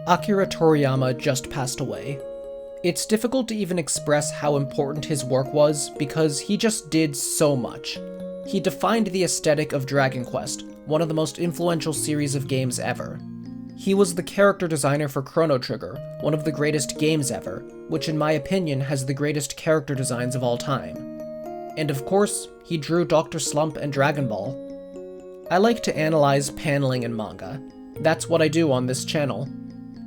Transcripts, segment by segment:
Akira Toriyama just passed away. It's difficult to even express how important his work was because he just did so much. He defined the aesthetic of Dragon Quest, one of the most influential series of games ever. He was the character designer for Chrono Trigger, one of the greatest games ever, which in my opinion has the greatest character designs of all time. And of course, he drew Dr. Slump and Dragon Ball. I like to analyze paneling in manga. That's what I do on this channel.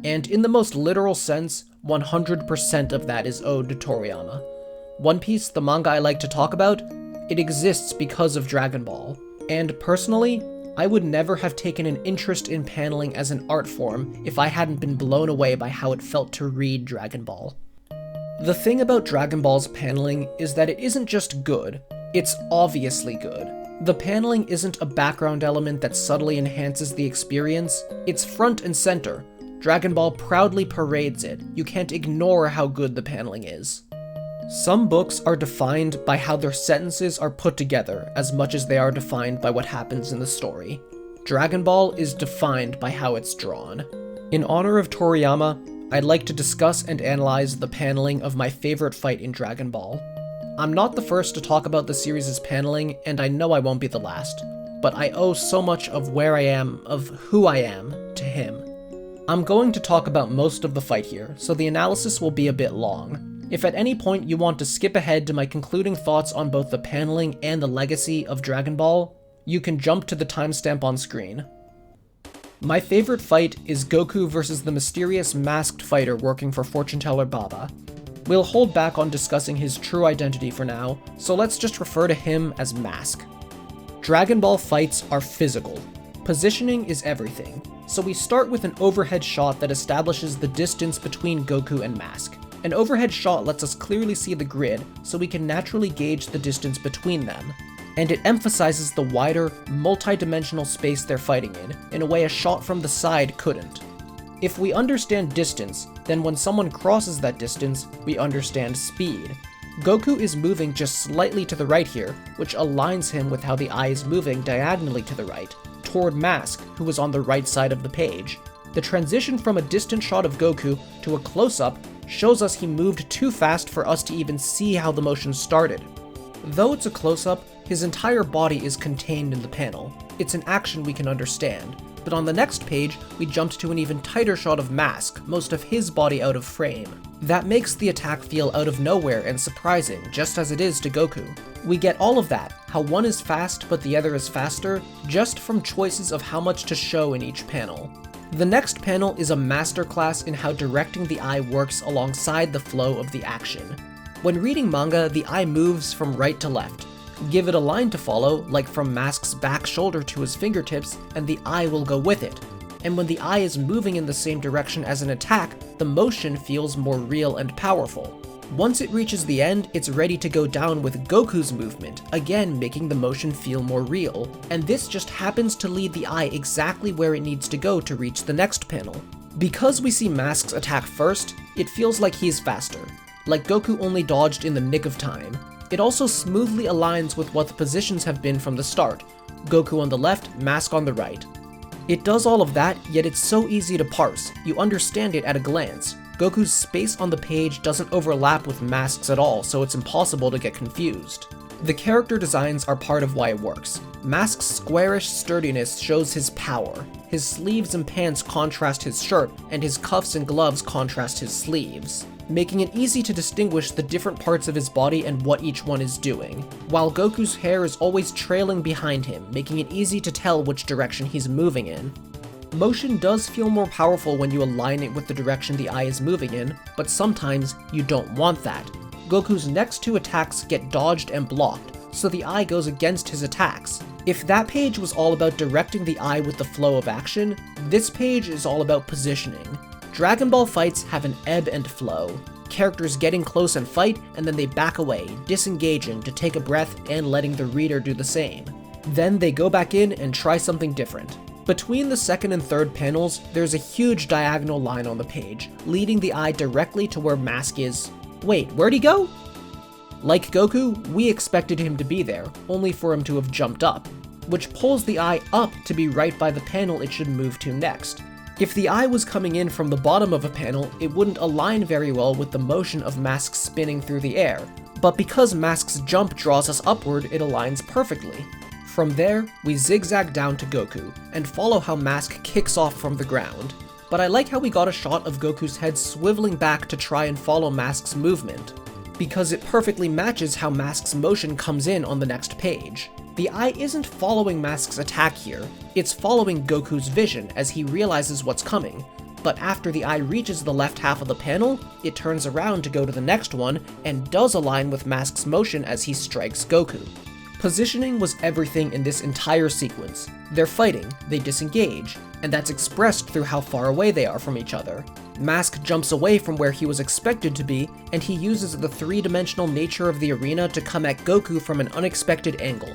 And in the most literal sense, 100% of that is owed to Toriyama. One Piece, the manga I like to talk about, it exists because of Dragon Ball. And personally, I would never have taken an interest in paneling as an art form if I hadn't been blown away by how it felt to read Dragon Ball. The thing about Dragon Ball's paneling is that it isn't just good, it's obviously good. The paneling isn't a background element that subtly enhances the experience, it's front and center. Dragon Ball proudly parades it. You can't ignore how good the paneling is. Some books are defined by how their sentences are put together as much as they are defined by what happens in the story. Dragon Ball is defined by how it's drawn. In honor of Toriyama, I'd like to discuss and analyze the paneling of my favorite fight in Dragon Ball. I'm not the first to talk about the series' paneling, and I know I won't be the last, but I owe so much of where I am, of who I am, to him. I'm going to talk about most of the fight here, so the analysis will be a bit long. If at any point you want to skip ahead to my concluding thoughts on both the paneling and the legacy of Dragon Ball, you can jump to the timestamp on screen. My favorite fight is Goku versus the mysterious masked fighter working for fortune teller Baba. We'll hold back on discussing his true identity for now, so let's just refer to him as Mask. Dragon Ball fights are physical. Positioning is everything. So we start with an overhead shot that establishes the distance between Goku and Mask. An overhead shot lets us clearly see the grid, so we can naturally gauge the distance between them. And it emphasizes the wider, multi-dimensional space they're fighting in a way a shot from the side couldn't. If we understand distance, then when someone crosses that distance, we understand speed. Goku is moving just slightly to the right here, which aligns him with how the eye is moving diagonally to the right, toward Mask, who is on the right side of the page. The transition from a distant shot of Goku to a close-up shows us he moved too fast for us to even see how the motion started. Though it's a close-up, his entire body is contained in the panel. It's an action we can understand. But on the next page, we jumped to an even tighter shot of Mask, most of his body out of frame. That makes the attack feel out of nowhere and surprising, just as it is to Goku. We get all of that, how one is fast but the other is faster, just from choices of how much to show in each panel. The next panel is a masterclass in how directing the eye works alongside the flow of the action. When reading manga, the eye moves from right to left. Give it a line to follow, like from Mask's back shoulder to his fingertips, and the eye will go with it. And when the eye is moving in the same direction as an attack, the motion feels more real and powerful. Once it reaches the end, it's ready to go down with Goku's movement, again making the motion feel more real, and this just happens to lead the eye exactly where it needs to go to reach the next panel. Because we see Mask's attack first, it feels like he's faster, like Goku only dodged in the nick of time. It also smoothly aligns with what the positions have been from the start, Goku on the left, Mask on the right. It does all of that, yet it's so easy to parse, you understand it at a glance. Goku's space on the page doesn't overlap with Mask's at all, so it's impossible to get confused. The character designs are part of why it works. Mask's squarish sturdiness shows his power. His sleeves and pants contrast his shirt, and his cuffs and gloves contrast his sleeves, making it easy to distinguish the different parts of his body and what each one is doing, while Goku's hair is always trailing behind him, making it easy to tell which direction he's moving in. Motion does feel more powerful when you align it with the direction the eye is moving in, but sometimes you don't want that. Goku's next two attacks get dodged and blocked, so the eye goes against his attacks. If that page was all about directing the eye with the flow of action, this page is all about positioning. Dragon Ball fights have an ebb and flow. Characters getting close and fight, and then they back away, disengaging to take a breath and letting the reader do the same. Then they go back in and try something different. Between the second and third panels, there's a huge diagonal line on the page, leading the eye directly to where Mask is. Wait, where'd he go? Like Goku, we expected him to be there, only for him to have jumped up, which pulls the eye up to be right by the panel it should move to next. If the eye was coming in from the bottom of a panel, it wouldn't align very well with the motion of Mask spinning through the air, but because Mask's jump draws us upward, it aligns perfectly. From there, we zigzag down to Goku, and follow how Mask kicks off from the ground. But I like how we got a shot of Goku's head swiveling back to try and follow Mask's movement, because it perfectly matches how Mask's motion comes in on the next page. The eye isn't following Mask's attack here, it's following Goku's vision as he realizes what's coming, but after the eye reaches the left half of the panel, it turns around to go to the next one and does align with Mask's motion as he strikes Goku. Positioning was everything in this entire sequence. They're fighting, they disengage, and that's expressed through how far away they are from each other. Mask jumps away from where he was expected to be, and he uses the three-dimensional nature of the arena to come at Goku from an unexpected angle.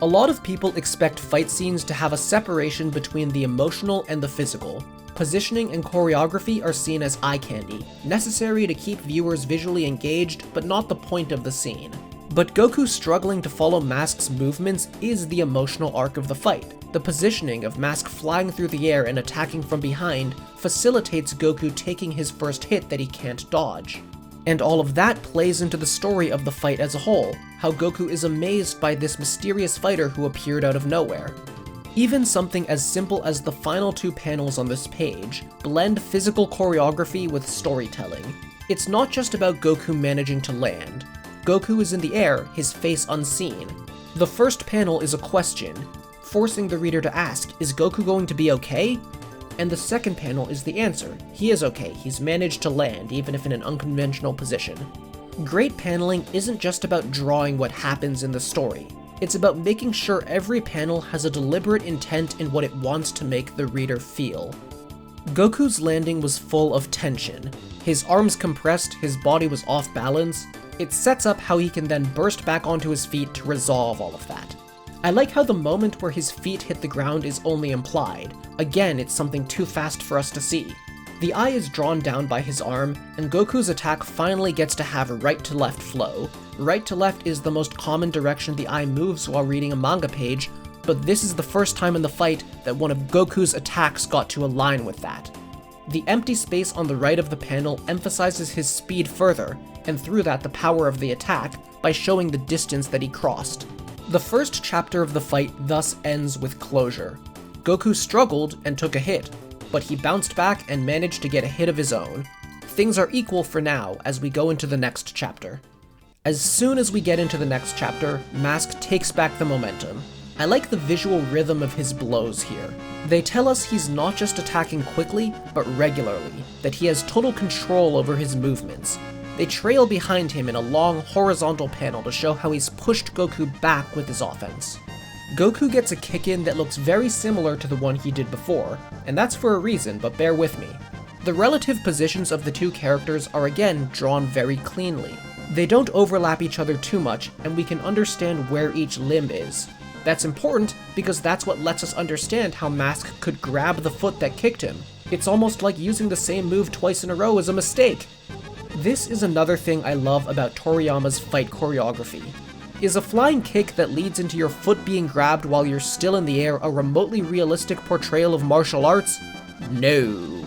A lot of people expect fight scenes to have a separation between the emotional and the physical. Positioning and choreography are seen as eye candy, necessary to keep viewers visually engaged, but not the point of the scene. But Goku struggling to follow Mask's movements is the emotional arc of the fight. The positioning of Mask flying through the air and attacking from behind facilitates Goku taking his first hit that he can't dodge. And all of that plays into the story of the fight as a whole, how Goku is amazed by this mysterious fighter who appeared out of nowhere. Even something as simple as the final two panels on this page blend physical choreography with storytelling. It's not just about Goku managing to land. Goku is in the air, his face unseen. The first panel is a question, forcing the reader to ask, is Goku going to be okay? And the second panel is the answer. He is okay, he's managed to land, even if in an unconventional position. Great paneling isn't just about drawing what happens in the story. It's about making sure every panel has a deliberate intent in what it wants to make the reader feel. Goku's landing was full of tension. His arms compressed, his body was off balance. It sets up how he can then burst back onto his feet to resolve all of that. I like how the moment where his feet hit the ground is only implied. Again, it's something too fast for us to see. The eye is drawn down by his arm, and Goku's attack finally gets to have a right-to-left flow. Right to left is the most common direction the eye moves while reading a manga page, but this is the first time in the fight that one of Goku's attacks got to align with that. The empty space on the right of the panel emphasizes his speed further, and through that the power of the attack, by showing the distance that he crossed. The first chapter of the fight thus ends with closure. Goku struggled and took a hit, but he bounced back and managed to get a hit of his own. Things are equal for now as we go into the next chapter. As soon as we get into the next chapter, Mask takes back the momentum. I like the visual rhythm of his blows here. They tell us he's not just attacking quickly, but regularly, that he has total control over his movements. They trail behind him in a long horizontal panel to show how he's pushed Goku back with his offense. Goku gets a kick-in that looks very similar to the one he did before, and that's for a reason, but bear with me. The relative positions of the two characters are again drawn very cleanly. They don't overlap each other too much, and we can understand where each limb is. That's important because that's what lets us understand how Mask could grab the foot that kicked him. It's almost like using the same move twice in a row is a mistake. This is another thing I love about Toriyama's fight choreography. Is a flying kick that leads into your foot being grabbed while you're still in the air a remotely realistic portrayal of martial arts? No.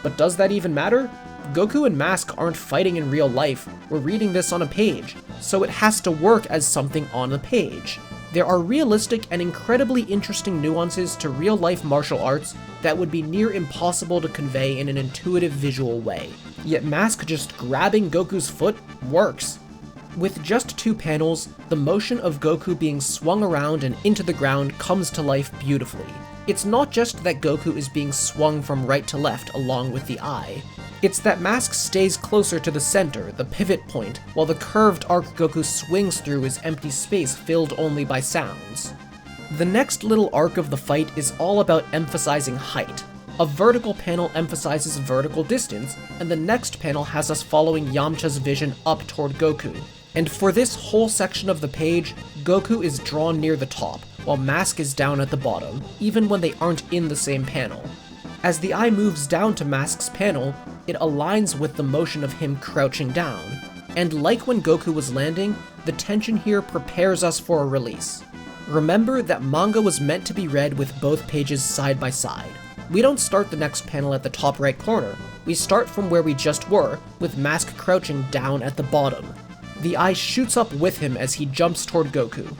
But does that even matter? Goku and Mask aren't fighting in real life, we're reading this on a page, so it has to work as something on a page. There are realistic and incredibly interesting nuances to real-life martial arts that would be near impossible to convey in an intuitive visual way. Yet Mask just grabbing Goku's foot works. With just two panels, the motion of Goku being swung around and into the ground comes to life beautifully. It's not just that Goku is being swung from right to left along with the eye. It's that Mask stays closer to the center, the pivot point, while the curved arc Goku swings through is empty space filled only by sounds. The next little arc of the fight is all about emphasizing height. A vertical panel emphasizes vertical distance, and the next panel has us following Yamcha's vision up toward Goku. And for this whole section of the page, Goku is drawn near the top, while Mask is down at the bottom, even when they aren't in the same panel. As the eye moves down to Mask's panel, it aligns with the motion of him crouching down, and like when Goku was landing, the tension here prepares us for a release. Remember that manga was meant to be read with both pages side by side. We don't start the next panel at the top right corner. We start from where we just were, with Mask crouching down at the bottom. The eye shoots up with him as he jumps toward Goku.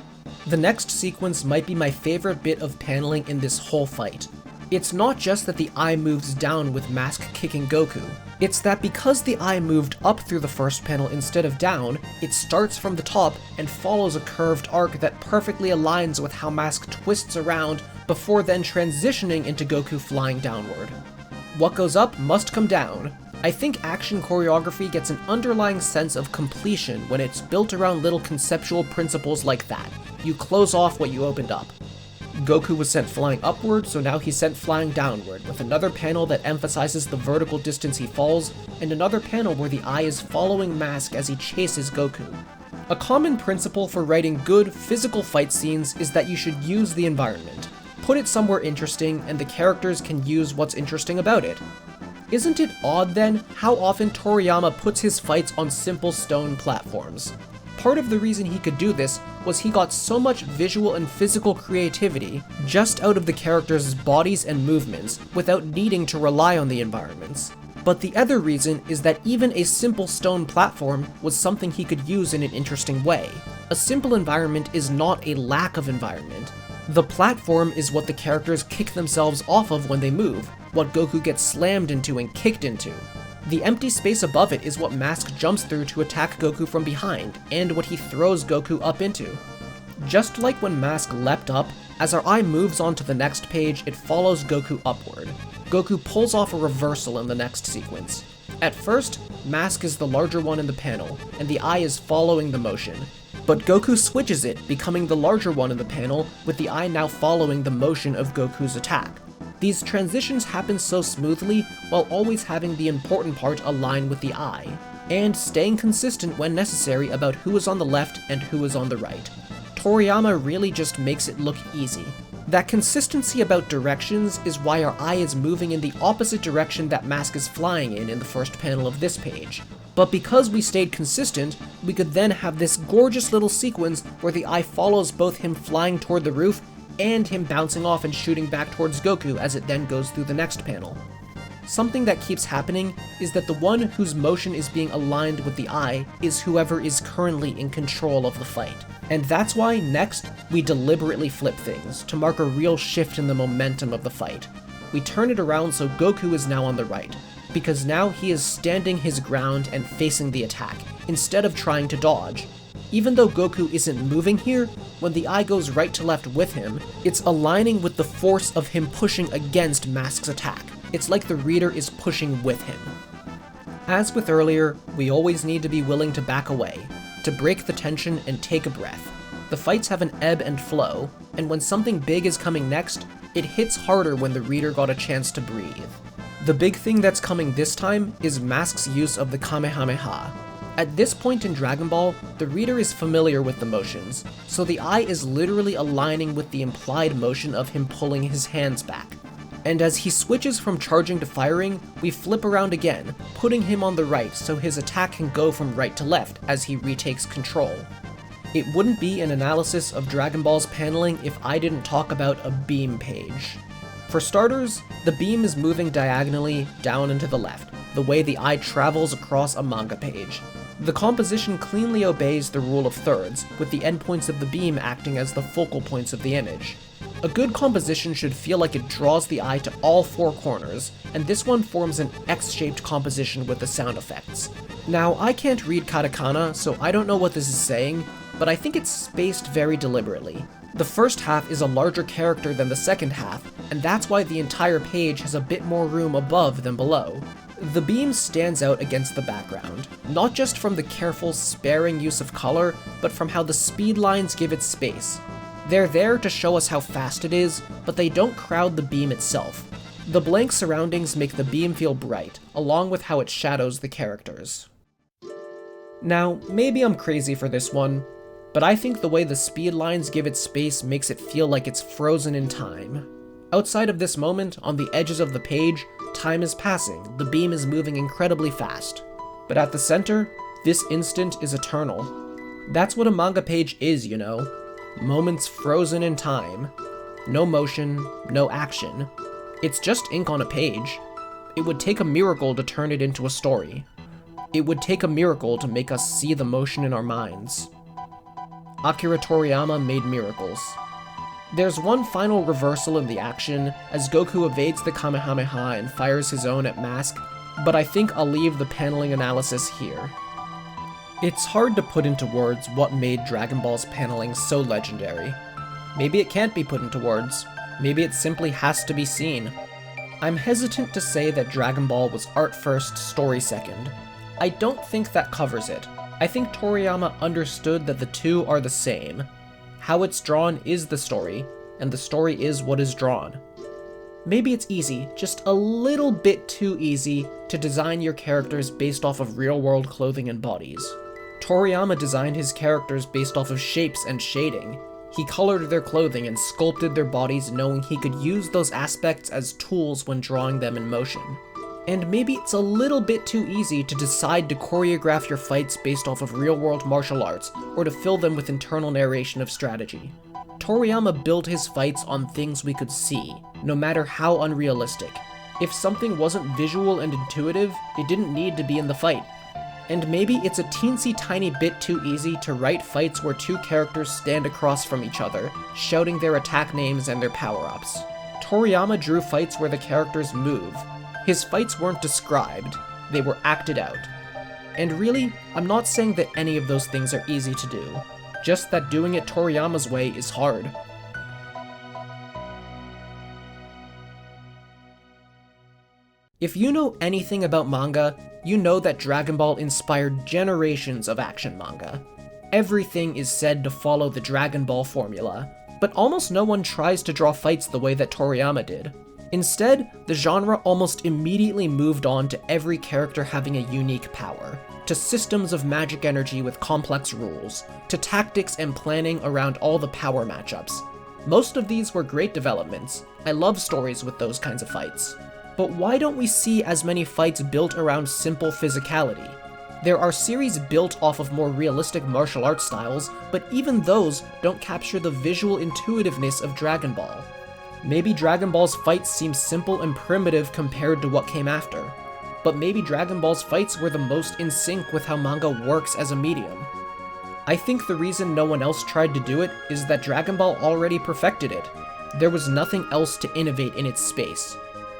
The next sequence might be my favorite bit of paneling in this whole fight. It's not just that the eye moves down with Mask kicking Goku. It's that because the eye moved up through the first panel instead of down, it starts from the top and follows a curved arc that perfectly aligns with how Mask twists around before then transitioning into Goku flying downward. What goes up must come down. I think action choreography gets an underlying sense of completion when it's built around little conceptual principles like that. You close off what you opened up. Goku was sent flying upward, so now he's sent flying downward, with another panel that emphasizes the vertical distance he falls, and another panel where the eye is following Mask as he chases Goku. A common principle for writing good, physical fight scenes is that you should use the environment. Put it somewhere interesting, and the characters can use what's interesting about it. Isn't it odd, then, how often Toriyama puts his fights on simple stone platforms? Part of the reason he could do this was he got so much visual and physical creativity just out of the characters' bodies and movements without needing to rely on the environments. But the other reason is that even a simple stone platform was something he could use in an interesting way. A simple environment is not a lack of environment. The platform is what the characters kick themselves off of when they move, what Goku gets slammed into and kicked into. The empty space above it is what Mask jumps through to attack Goku from behind, and what he throws Goku up into. Just like when Mask leapt up, as our eye moves on to the next page, it follows Goku upward. Goku pulls off a reversal in the next sequence. At first, Mask is the larger one in the panel, and the eye is following the motion. But Goku switches it, becoming the larger one in the panel, with the eye now following the motion of Goku's attack. These transitions happen so smoothly while always having the important part align with the eye, and staying consistent when necessary about who is on the left and who is on the right. Toriyama really just makes it look easy. That consistency about directions is why our eye is moving in the opposite direction that Mask is flying in the first panel of this page. But because we stayed consistent, we could then have this gorgeous little sequence where the eye follows both him flying toward the roof and him bouncing off and shooting back towards Goku as it then goes through the next panel. Something that keeps happening is that the one whose motion is being aligned with the eye is whoever is currently in control of the fight. And that's why next, we deliberately flip things to mark a real shift in the momentum of the fight. We turn it around so Goku is now on the right, because now he is standing his ground and facing the attack, instead of trying to dodge. Even though Goku isn't moving here, when the eye goes right to left with him, it's aligning with the force of him pushing against Mask's attack. It's like the reader is pushing with him. As with earlier, we always need to be willing to back away, to break the tension and take a breath. The fights have an ebb and flow, and when something big is coming next, it hits harder when the reader got a chance to breathe. The big thing that's coming this time is Mask's use of the Kamehameha. At this point in Dragon Ball, the reader is familiar with the motions, so the eye is literally aligning with the implied motion of him pulling his hands back. And as he switches from charging to firing, we flip around again, putting him on the right so his attack can go from right to left as he retakes control. It wouldn't be an analysis of Dragon Ball's paneling if I didn't talk about a beam page. For starters, the beam is moving diagonally down and to the left, the way the eye travels across a manga page. The composition cleanly obeys the rule of thirds, with the endpoints of the beam acting as the focal points of the image. A good composition should feel like it draws the eye to all four corners, and this one forms an X-shaped composition with the sound effects. Now, I can't read katakana, so I don't know what this is saying, but I think it's spaced very deliberately. The first half is a larger character than the second half, and that's why the entire page has a bit more room above than below. The beam stands out against the background, not just from the careful, sparing use of color, but from how the speed lines give it space. They're there to show us how fast it is, but they don't crowd the beam itself. The blank surroundings make the beam feel bright, along with how it shadows the characters. Now, maybe I'm crazy for this one, but I think the way the speed lines give it space makes it feel like it's frozen in time. Outside of this moment, on the edges of the page, time is passing, the beam is moving incredibly fast. But at the center, this instant is eternal. That's what a manga page is, you know. Moments frozen in time. No motion, no action. It's just ink on a page. It would take a miracle to turn it into a story. It would take a miracle to make us see the motion in our minds. Akira Toriyama made miracles. There's one final reversal in the action, as Goku evades the Kamehameha and fires his own at Mask, but I think I'll leave the paneling analysis here. It's hard to put into words what made Dragon Ball's paneling so legendary. Maybe it can't be put into words. Maybe it simply has to be seen. I'm hesitant to say that Dragon Ball was art first, story second. I don't think that covers it. I think Toriyama understood that the two are the same. How it's drawn is the story, and the story is what is drawn. Maybe it's easy, just a little bit too easy, to design your characters based off of real-world clothing and bodies. Toriyama designed his characters based off of shapes and shading. He colored their clothing and sculpted their bodies knowing he could use those aspects as tools when drawing them in motion. And maybe it's a little bit too easy to decide to choreograph your fights based off of real-world martial arts, or to fill them with internal narration of strategy. Toriyama built his fights on things we could see, no matter how unrealistic. If something wasn't visual and intuitive, it didn't need to be in the fight. And maybe it's a teensy tiny bit too easy to write fights where two characters stand across from each other, shouting their attack names and their power-ups. Toriyama drew fights where the characters move. His fights weren't described, they were acted out. And really, I'm not saying that any of those things are easy to do, just that doing it Toriyama's way is hard. If you know anything about manga, you know that Dragon Ball inspired generations of action manga. Everything is said to follow the Dragon Ball formula, but almost no one tries to draw fights the way that Toriyama did. Instead, the genre almost immediately moved on to every character having a unique power, to systems of magic energy with complex rules, to tactics and planning around all the power matchups. Most of these were great developments. I love stories with those kinds of fights. But why don't we see as many fights built around simple physicality? There are series built off of more realistic martial arts styles, but even those don't capture the visual intuitiveness of Dragon Ball. Maybe Dragon Ball's fights seem simple and primitive compared to what came after, but maybe Dragon Ball's fights were the most in sync with how manga works as a medium. I think the reason no one else tried to do it is that Dragon Ball already perfected it. There was nothing else to innovate in its space.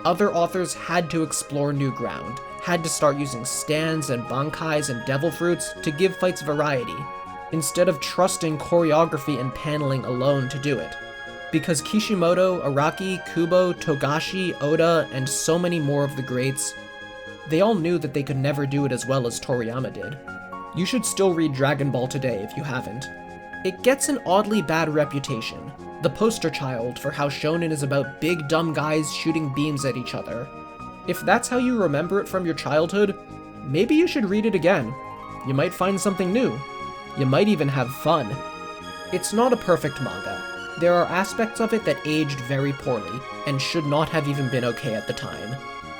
Other authors had to explore new ground, had to start using stands and bankais and devil fruits to give fights variety, instead of trusting choreography and paneling alone to do it. Because Kishimoto, Araki, Kubo, Togashi, Oda, and so many more of the greats, they all knew that they could never do it as well as Toriyama did. You should still read Dragon Ball today if you haven't. It gets an oddly bad reputation, the poster child for how shonen is about big dumb guys shooting beams at each other. If that's how you remember it from your childhood, maybe you should read it again. You might find something new. You might even have fun. It's not a perfect manga. There are aspects of it that aged very poorly, and should not have even been okay at the time.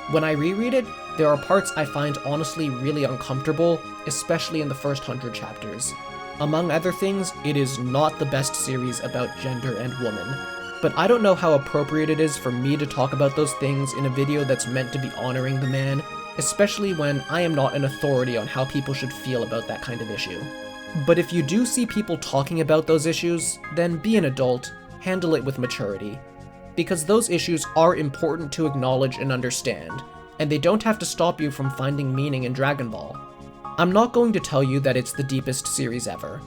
When I reread it, there are parts I find honestly really uncomfortable, especially in the first 100 chapters. Among other things, it is not the best series about gender and woman. But I don't know how appropriate it is for me to talk about those things in a video that's meant to be honoring the man, especially when I am not an authority on how people should feel about that kind of issue. But if you do see people talking about those issues, then be an adult, handle it with maturity. Because those issues are important to acknowledge and understand, and they don't have to stop you from finding meaning in Dragon Ball. I'm not going to tell you that it's the deepest series ever.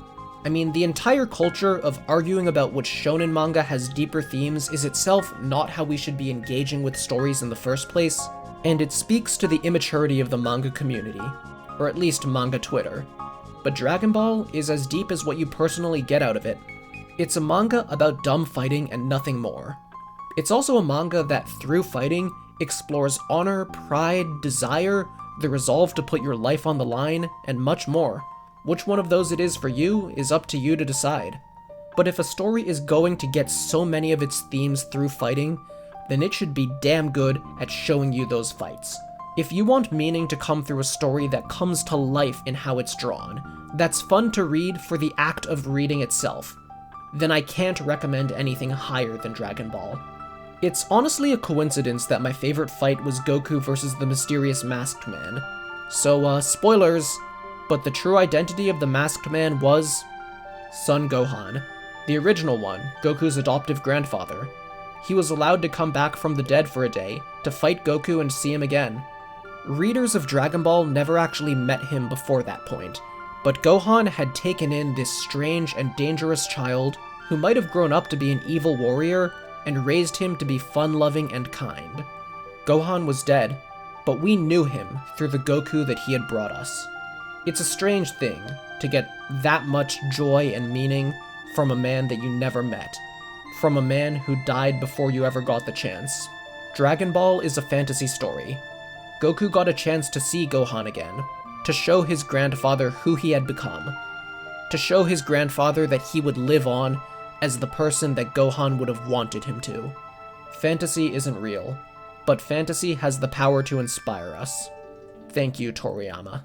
I mean, the entire culture of arguing about which shonen manga has deeper themes is itself not how we should be engaging with stories in the first place, and it speaks to the immaturity of the manga community, or at least manga Twitter. But Dragon Ball is as deep as what you personally get out of it. It's a manga about dumb fighting and nothing more. It's also a manga that, through fighting, explores honor, pride, desire, the resolve to put your life on the line, and much more. Which one of those it is for you is up to you to decide. But if a story is going to get so many of its themes through fighting, then it should be damn good at showing you those fights. If you want meaning to come through a story that comes to life in how it's drawn, that's fun to read for the act of reading itself, then I can't recommend anything higher than Dragon Ball. It's honestly a coincidence that my favorite fight was Goku versus the mysterious masked man. So, spoilers, but the true identity of the masked man was Son Gohan, the original one, Goku's adoptive grandfather. He was allowed to come back from the dead for a day, to fight Goku and see him again. Readers of Dragon Ball never actually met him before that point, but Gohan had taken in this strange and dangerous child who might have grown up to be an evil warrior and raised him to be fun-loving and kind. Gohan was dead, but we knew him through the Goku that he had brought us. It's a strange thing to get that much joy and meaning from a man that you never met, from a man who died before you ever got the chance. Dragon Ball is a fantasy story. Goku got a chance to see Gohan again, to show his grandfather who he had become, to show his grandfather that he would live on as the person that Gohan would have wanted him to. Fantasy isn't real, but fantasy has the power to inspire us. Thank you, Toriyama.